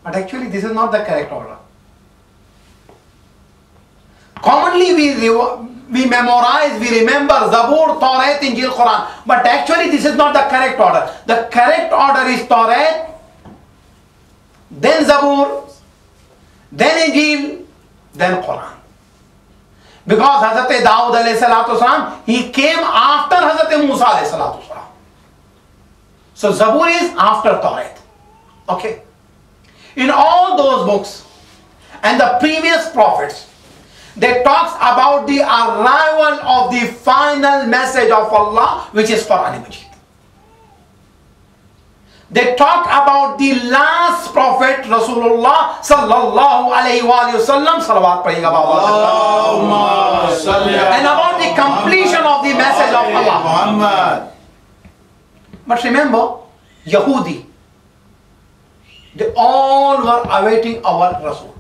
But actually this is not the correct order. Commonly we memorize, we remember Zabur, Torah, Injil, Quran. But actually this is not the correct order. The correct order is Torah, then Zabur, then Injil, then Quran. Because Hazrat Daud alayhi salatu wasalam, he came after Hazrat Musa alayhi salatu wasalam. So Zabur is after Torah. Okay. In all those books and the previous prophets, they talks about the arrival of the final message of Allah, which is Quran Majid. They talk about the last prophet, Rasulullah sallallahu alayhi wa sallam, salawat praying about and about the completion of the message of Allah. But remember, Yahudi, they all were awaiting our Rasul.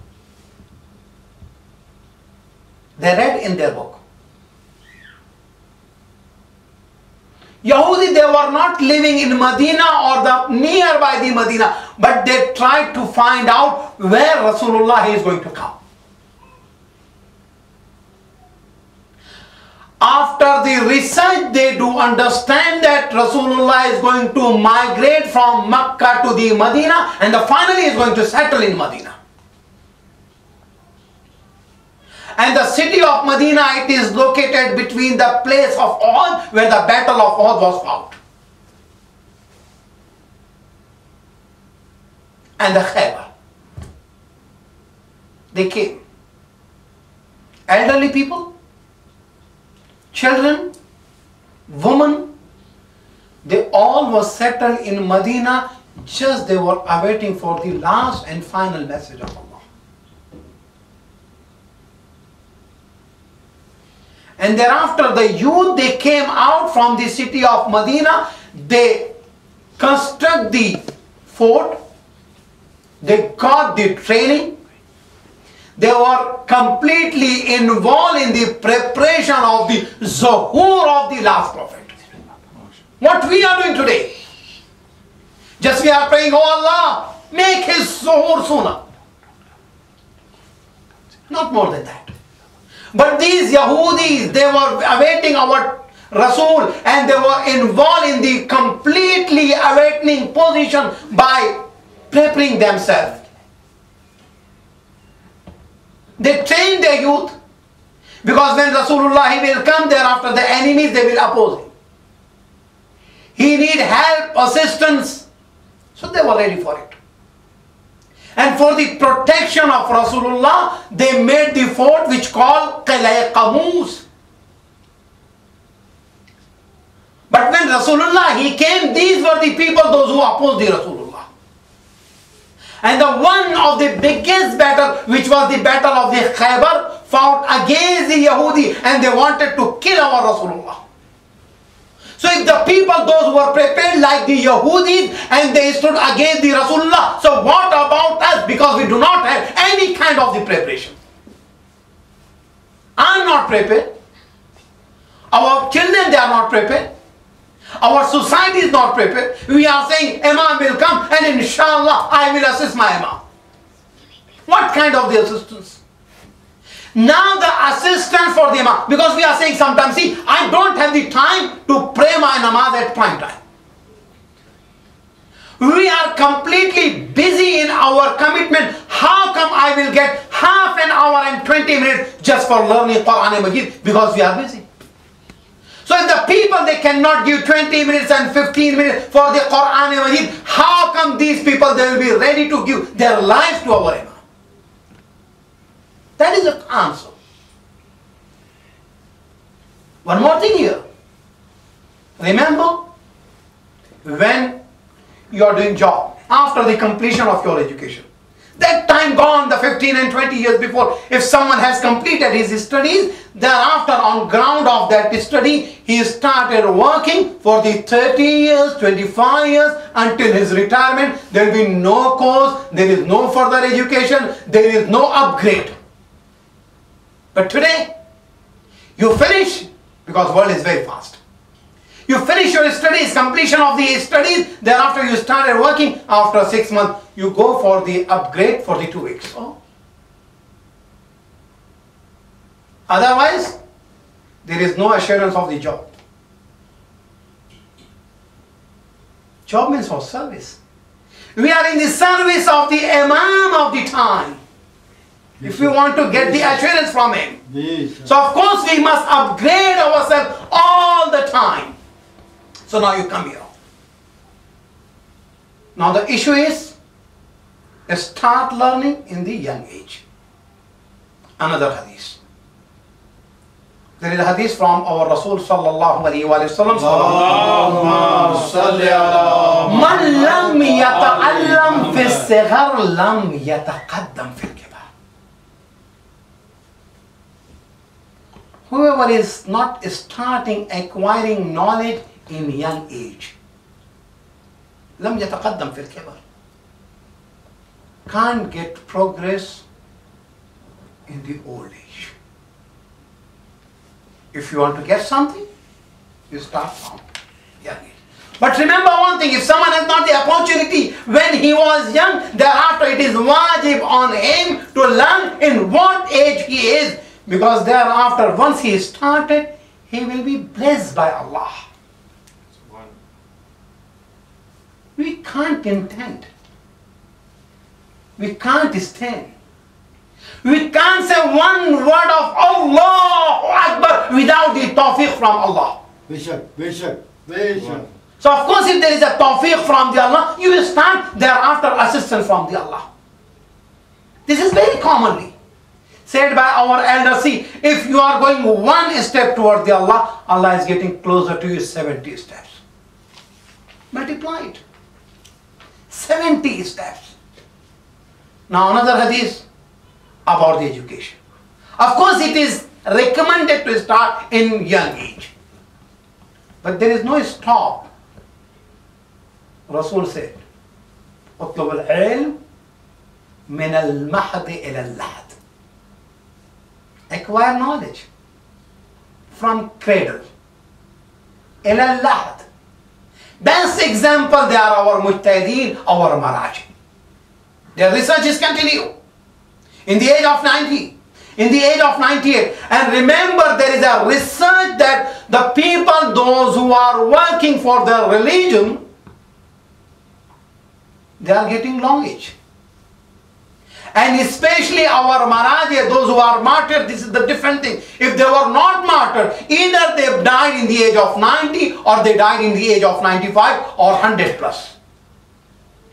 They read in their book. Yahudi, they were not living in Medina or the nearby the Medina, but they tried to find out where Rasulullah is going to come. After the research, they do understand that Rasulullah is going to migrate from Makkah to the Medina, and finally is going to settle in Medina. And the city of Medina, it is located between the place of Uhud, where the battle of Uhud was fought, and the Khaybar. They came. Elderly people, children, women, they all were settled in Medina, just they were awaiting for the last and final message of Allah. And thereafter the youth, they came out from the city of Medina, they construct the fort, they got the training, they were completely involved in the preparation of the Zuhur of the last prophet. What we are doing today? Just we are praying, oh Allah, make his Zuhur sooner. Not more than that. But these Yahudis, they were awaiting our Rasul, and they were involved in the completely awaiting position by preparing themselves. They trained their youth, because when Rasulullah, he will come, thereafter the enemies, they will oppose him. He need help, assistance, so they were ready for it. And for the protection of Rasulullah, they made the fort which called Qilai Qamus. But when Rasulullah, he came, these were the people, those who opposed the Rasulullah. And the one of the biggest battle, which was the battle of the Khaybar, fought against the Yahudi, and they wanted to kill our Rasulullah. So if the people, those who were prepared like the Yahudis, and they stood against the Rasulullah, so what about us? Because we do not have any kind of the preparation. I am not prepared. Our children, they are not prepared. Our society is not prepared. We are saying Imam will come, and inshallah I will assist my Imam. What kind of the assistance? Now the assistance for the Imam, because we are saying sometimes, see, I don't have the time to pray my namaz at prime time. We are completely busy in our commitment. How come I will get half an hour and 20 minutes just for learning Quran Majid? Because we are busy. So if the people, they cannot give 20 minutes and 15 minutes for the Quran Majid, how come these people, they will be ready to give their lives to our Imam? That is the answer. One more thing here. Remember, when you are doing job, after the completion of your education, that time gone, the 15 and 20 years before, if someone has completed his studies, thereafter on ground of that study, he started working for the 30 years, 25 years, until his retirement. There will be no course, there is no further education, there is no upgrade. But today, you finish, because world is very fast. You finish your studies, completion of the studies, thereafter you started working. After 6 months, you go for the upgrade for the 2 weeks. Oh. Otherwise, there is no assurance of the job. Job means for service. We are in the service of the Imam of the time. If we want to get the assurance from him. So of course we must upgrade ourselves all the time. So now you come here. Now the issue is, start learning in the young age. Another hadith. There is a hadith from our Rasul sallallahu alayhi wa sallam. Man lam yata'allam fi as-sighar lam yataqaddam fi al-kibar. Whoever is not starting acquiring knowledge in young age, lam yataqaddam fi al-kibar, can't get progress in the old age. If you want to get something, you start from young age. But remember one thing, if someone has not the opportunity when he was young, thereafter it is wajib on him to learn in what age he is, because thereafter once he started, he will be blessed by Allah. We can't intend. We can't stand. We can't say one word of Allahu Akbar without the tawfiq from Allah. So of course if there is a tawfiq from the Allah, you will start thereafter assistance from the Allah. This is very commonly said by our elders. See, if you are going one step toward the Allah, Allah is getting closer to you 70 steps. Multiply it. 70 steps. Now another hadith about the education. Of course it is recommended to start in young age. But there is no stop. Rasul said, اطلب العلم من المهد إلى اللحد. Acquire knowledge from cradle. إلى اللحد. Best example, they are our mujtahideen, our maraji. Their research is continued. In the age of 90, in the age of 98. And remember, there is a research that the people, those who are working for their religion, they are getting long age. And especially our Maraji, those who are martyred, this is the different thing. If they were not martyred, either they died in the age of 90 or they died in the age of 95 or 100 plus.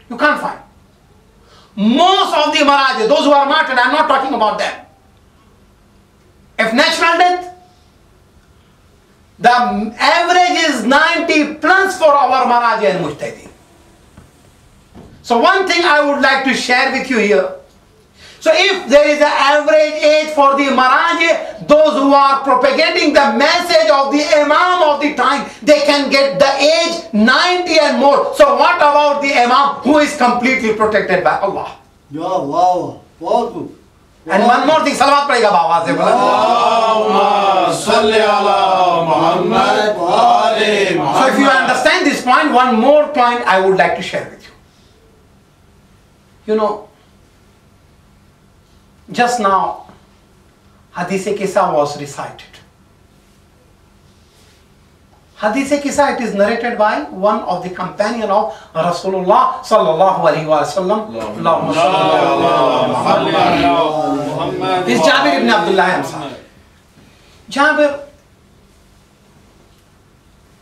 You can't find. Most of the Maraji, those who are martyred, I am not talking about them. If natural death, the average is 90 plus for our Maraji and Mujtahideen. So one thing I would like to share with you here. So if there is an average age for the Maraji, those who are propagating the message of the Imam of the time, they can get the age 90 and more. So what about the Imam who is completely protected by Allah? Ya Allah, wow. And one more thing, salawat padega bawa se bola. Allahumma salli ala Muhammad wa ali Muhammad. So if you understand this point, one more point I would like to share with you. You know, just now, Hadith-e-Qissa was recited. Hadith-e-Qissa, it is narrated by one of the companion of Rasulullah sallallahu alaihi wasallam. This Jabir ibn Abdullah Ansari. Jabir,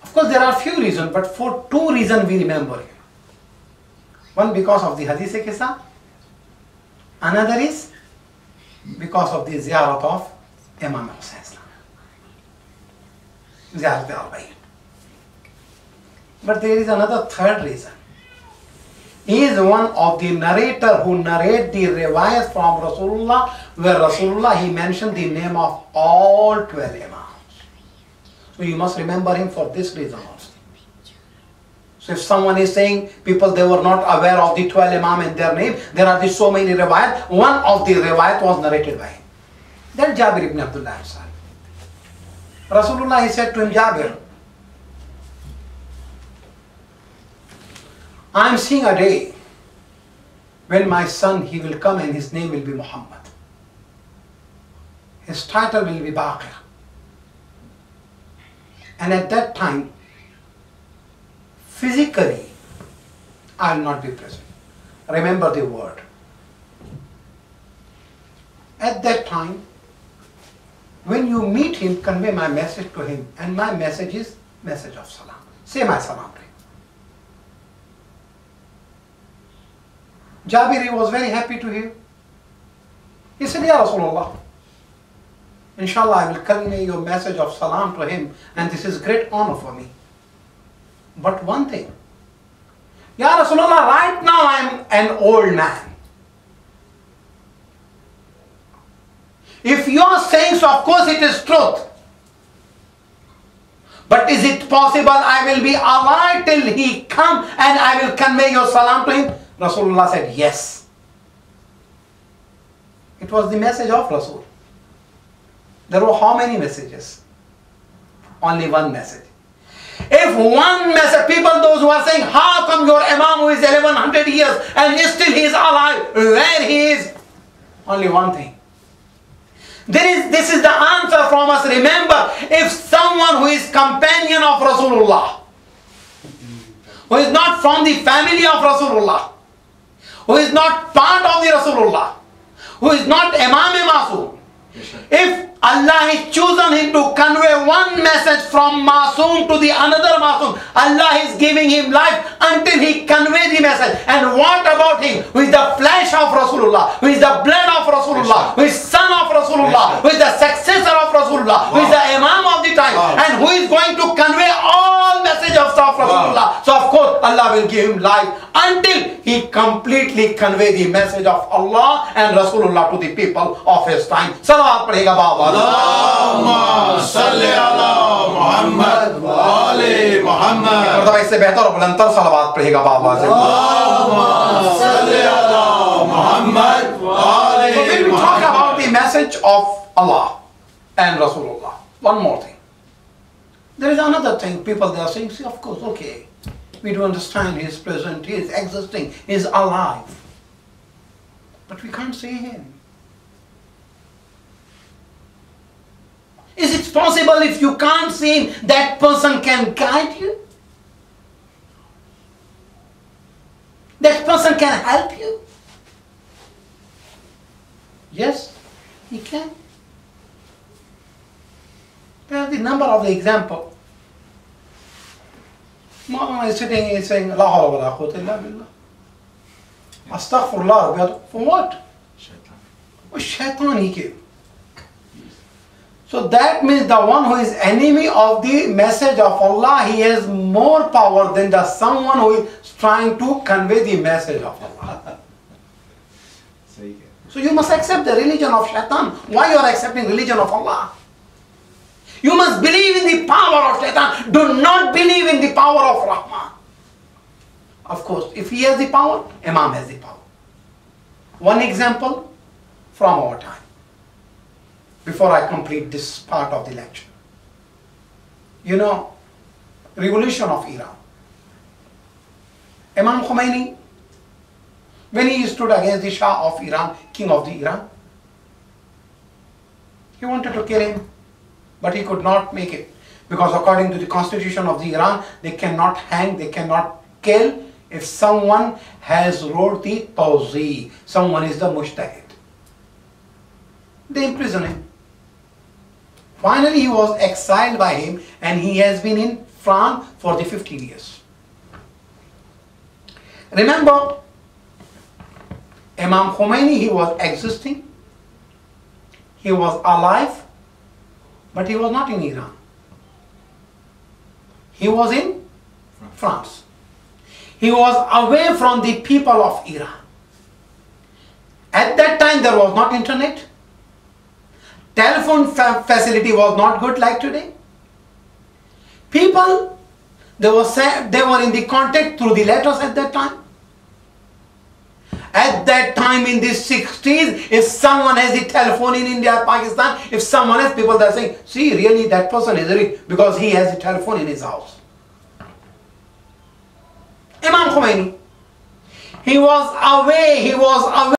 of course there are few reasons, but for two reasons we remember him. One because of the Hadith-e-Qissa, another is because of the ziyarat of Imam Hussain. Ziyarat al-Bayt. But there is another third reason. He is one of the narrator who narrate the riwayat from Rasulullah, where Rasulullah he mentioned the name of all 12 Imams. So you must remember him for this reason also. So if someone is saying people they were not aware of the 12 Imam and their name, there are so many riwayat. One of the riwayat was narrated by him. Then Jabir ibn Abdullah Ansari. Rasulullah he said to him, Jabir, I am seeing a day when my son, he will come and his name will be Muhammad. His title will be Baqir. And at that time, physically, I will not be present. Remember the word. At that time, when you meet him, convey my message to him. And my message is message of salam. Say my salam to him. Jabir was very happy to hear. He said, Ya Rasulullah, inshallah I will convey your message of salam to him, and this is great honor for me. But one thing, Ya Rasulullah, right now I am an old man. If you are saying so, of course it is truth. But is it possible I will be alive till he come and I will convey your salam to him? Rasulullah said, yes. It was the message of Rasul. There were how many messages? Only one message. If one message, people, those who are saying, how come your Imam who is 1100 years and still he is alive, where he is? Only one thing. This is the answer from us. Remember, if someone who is companion of Rasulullah, who is not from the family of Rasulullah, who is not part of the Rasulullah, who is not Imam Masoom, if Allah has chosen him to convey one message from Masoom to the another Masoom, Allah is giving him life until he convey the message. And what about him who is the flesh of Rasulullah, who is the blood of Rasulullah, who is son of Rasulullah, who is the successor of Rasulullah, who is the Imam of the time, and who is going to convey all messages of Rasulullah. So of course Allah will give him life until he completely convey the message of Allah and Rasulullah to the people of his time. Salawat padhega Baba. Allahumma salli ala Muhammad wa ali Muhammad. इससे बेहतर और बुलंदतर सलावत पढ़ेगा बाबा से. Allahumma salli ala Muhammad wa ali So when we talk about the message of Allah and Rasulullah, one more thing. There is another thing. People they are saying, see, of course, okay, we do understand he is present, he is existing, he is alive, but we can't see him. Is it possible if you can't see him, that person can guide you? That person can help you? Yes, he can. There are the number of the example. Mama is sitting and saying, La hawla wa la quwwata illa billah. Astaghfirullah. For what? Oh, shaitan he came. So that means the one who is enemy of the message of Allah, he has more power than the someone who is trying to convey the message of Allah. So you must accept the religion of shaitan. Why you are accepting religion of Allah? You must believe in the power of shaitan. Do not believe in the power of Rahman. Of course, if he has the power, Imam has the power. One example from our time, before I complete this part of the lecture. You know, revolution of Iran. Imam Khomeini, when he stood against the Shah of Iran, king of the Iran, he wanted to kill him, but he could not make it. Because according to the constitution of the Iran, they cannot hang, they cannot kill if someone has wrote the Tawzi, someone is the Mushtahid. They imprison him. Finally, he was exiled by him and he has been in France for the 15 years. Remember, Imam Khomeini, he was existing, he was alive, but he was not in Iran. He was in France. He was away from the people of Iran. At that time, there was not internet. Telephone facility was not good like today. People, they were in the contact through the letters at that time. At that time in the 60s, if someone has the telephone in India, Pakistan, if someone has, people are saying, see, really that person is rich because he has the telephone in his house. Imam Khomeini, He was away. He was away.